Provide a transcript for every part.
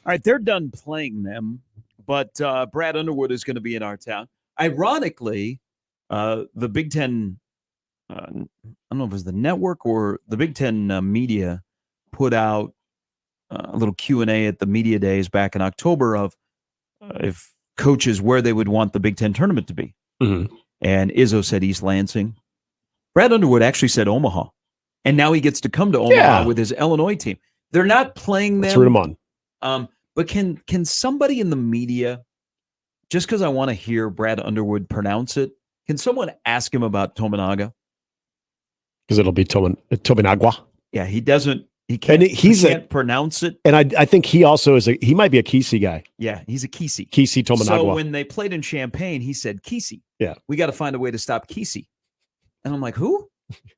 right, they're done playing them, but Brad Underwood is going to be in our town. Ironically, the Big Ten, I don't know if it was the network or the Big Ten media put out a little Q&A at the media days back in October of if coaches where they would want the Big Ten tournament to be. Mm-hmm. And Izzo said East Lansing. Brad Underwood actually said Omaha. And now he gets to come to Omaha with his Illinois team. They're not playing them. Let's root him on. But can somebody in the media, just because I want to hear Brad Underwood pronounce it, can someone ask him about Tominaga? Because it'll be Tominaga. Yeah, he doesn't. He can't pronounce it. And I think he also he might be a Keisei guy. Yeah, he's a Keisei. Keisei Tominaga. So when they played in Champaign, he said Keisei. Yeah. We got to find a way to stop Keisei. And I'm like, who?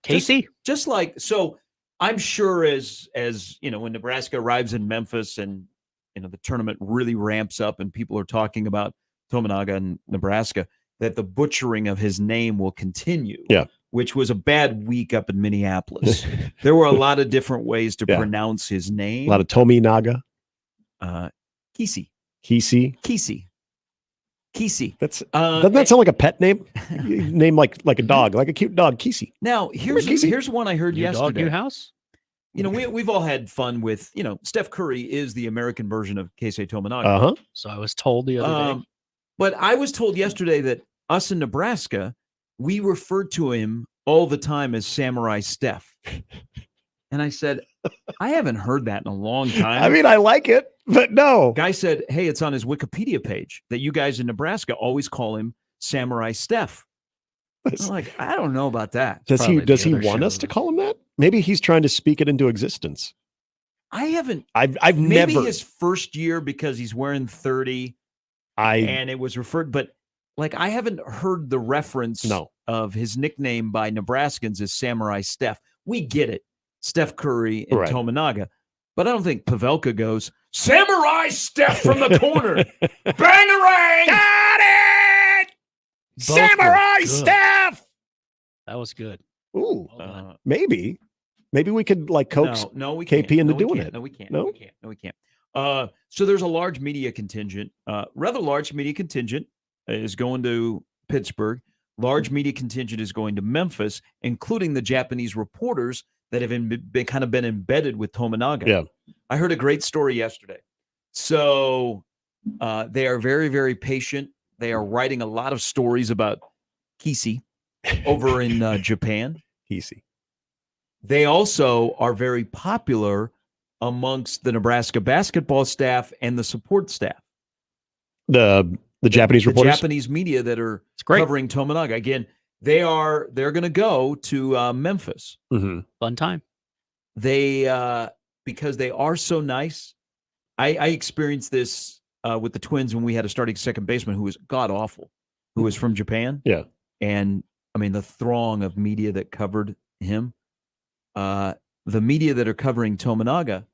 Keisei? Just like, so I'm sure as when Nebraska arrives in Memphis and the tournament really ramps up and people are talking about Tominaga and Nebraska, that the butchering of his name will continue. Yeah. Which was a bad week up in Minneapolis. There were a lot of different ways to pronounce his name. A lot of Tominaga. Keisei. Keisei. That's doesn't that sound like a pet name? Name like a dog, like a cute dog, Keisei. Now here's one I heard yesterday. Dog, new house. We've all had fun with Steph Curry is the American version of Keisei Tominaga. Uh-huh. So I was told the other day. But I was told yesterday that us in Nebraska, we referred to him all the time as Samurai Steph. And I said, I haven't heard that in a long time. I mean, I like it, but no. Guy said, hey, it's on his Wikipedia page that you guys in Nebraska always call him Samurai Steph. I'm like, I don't know about that. Does he want us to call him that? Maybe he's trying to speak it into existence. I haven't. I've maybe never. His first year because he's wearing 30 and it was referred, but I haven't heard the reference of his nickname by Nebraskans as Samurai Steph. We get it. Steph Curry and Tominaga. But I don't think Pavelka goes, Samurai Steph from the corner. Bang-a-rang! Got it! Samurai Steph! That was good. Ooh. Maybe we could coax we KP can't. into doing it. No, we can't. No, we can't. So there's a large media contingent, rather large media contingent is going to Pittsburgh. Large media contingent is going to Memphis, including the Japanese reporters that have been kind of been embedded with Tominaga. Yeah. I heard a great story yesterday. So they are very, very patient. They are writing a lot of stories about Keisei over in Japan. Keisei. They also are very popular amongst the Nebraska basketball staff and the support staff. The Japanese reporters? The Japanese media that are covering Tominaga. Again, they're going to go to Memphis. Mm-hmm. Fun time. They because they are so nice. I experienced this with the Twins when we had a starting second baseman who was god awful, who was from Japan. Yeah, and I mean the throng of media that covered him. The media that are covering Tominaga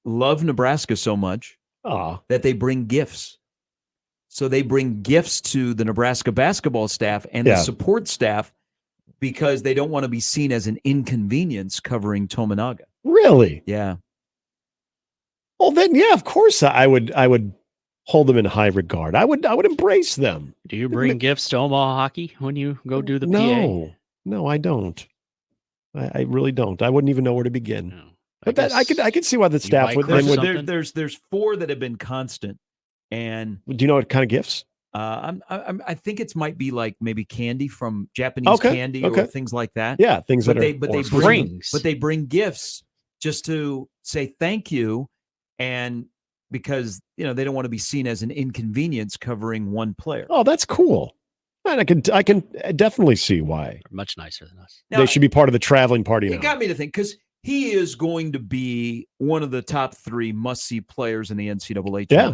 love Nebraska so much that they bring gifts. So they bring gifts to the Nebraska basketball staff and the support staff because they don't want to be seen as an inconvenience covering Tominaga. Really? Yeah. Well, then, yeah, of course I would hold them in high regard. I would embrace them. Do you bring gifts to Omaha hockey when you go do the PA? No, I don't. I really don't. I wouldn't even know where to begin. No, but I could see why the staff would. There's four that have been constant. And do you know what kind of gifts? I think it might be like maybe candy from Japanese candy or things like that. Yeah, things but they bring gifts just to say thank you, and because they don't want to be seen as an inconvenience covering one player. Oh, that's cool. And I can definitely see why. They're much nicer than us. Now, they should be part of the traveling party now. It got me to think because he is going to be one of the top 3 must-see players in the NCAA tournament. Yeah.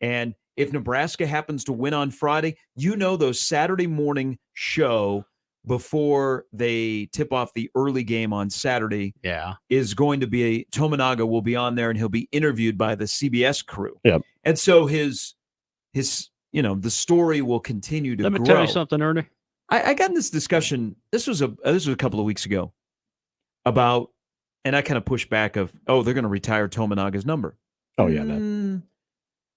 And if Nebraska happens to win on Friday, those Saturday morning show before they tip off the early game on Saturday is going to be Tominaga will be on there and he'll be interviewed by the CBS crew. Yeah. And so his the story will continue to grow. Let me tell you something, Ernie. I got in this discussion. This was a couple of weeks ago about, and I kind of pushed back of, they're going to retire Tominaga's number. Oh yeah.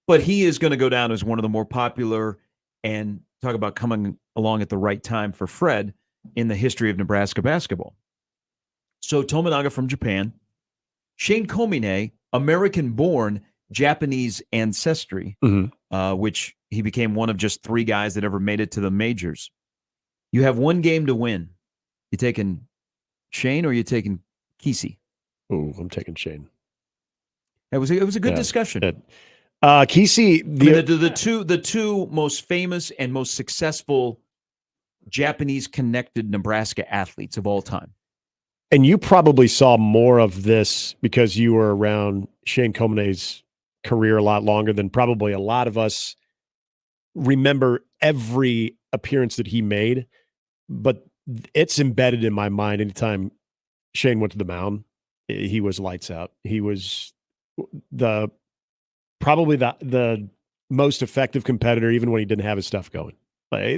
But he is going to go down as one of the more popular, and talk about coming along at the right time for Fred in the history of Nebraska basketball. So Tominaga from Japan, Shane Komine, American-born, Japanese ancestry, which he became one of just 3 guys that ever made it to the majors. You have 1 game to win. You taking Shane or you taking Keisei? Oh, I'm taking Shane. It was a good discussion. Keisei, the two most famous and most successful Japanese-connected Nebraska athletes of all time. And you probably saw more of this because you were around Shane Komine's career a lot longer than probably a lot of us remember every appearance that he made. But it's embedded in my mind. Anytime Shane went to the mound, he was lights out. He was probably the most effective competitor, even when he didn't have his stuff going.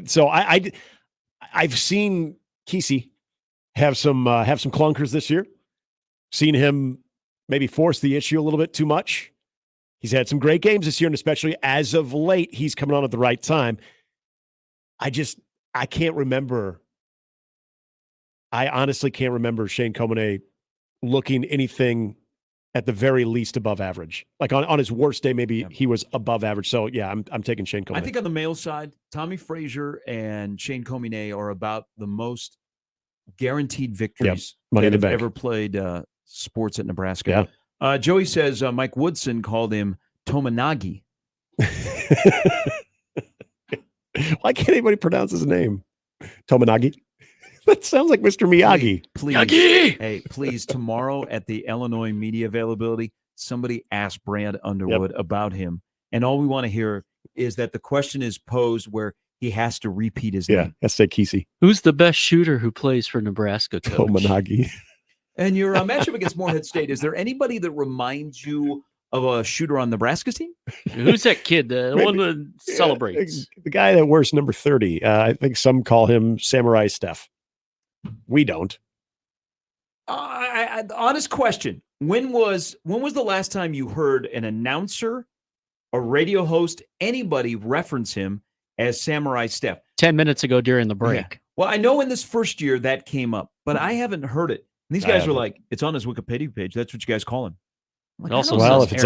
So I've seen Keisei have some clunkers this year. Seen him maybe force the issue a little bit too much. He's had some great games this year, and especially as of late, he's coming on at the right time. I can't remember. I honestly can't remember Shane Komine looking anything at the very least above average. Like on his worst day, maybe he was above average. So yeah, I'm taking Shane Komine. I think on the male side, Tommy Frazier and Shane Komine are about the most guaranteed victories Money in that the have bank. ever played sports at Nebraska. Yeah. Joey says Mike Woodson called him Tominagi. Why can't anybody pronounce his name? Tominagi? That sounds like Mr. Miyagi. Please, tomorrow at the Illinois media availability, somebody ask Brad Underwood about him. And all we want to hear is that the question is posed where he has to repeat his name. Let's say Keisei. Who's the best shooter who plays for Nebraska, coach? Tominagi. And your matchup against Morehead State, is there anybody that reminds you of a shooter on Nebraska's team? Who's that kid? The one that celebrates. The guy that wears number 30. I think some call him Samurai Steph. We don't. Honest question. When was the last time you heard an announcer, a radio host, anybody reference him as Samurai Steph? 10 minutes ago during the break. Yeah. Well, I know in this first year that came up, but I haven't heard it. And these guys were like, it's on his Wikipedia page. That's what you guys call him. Like, Also, well, if it's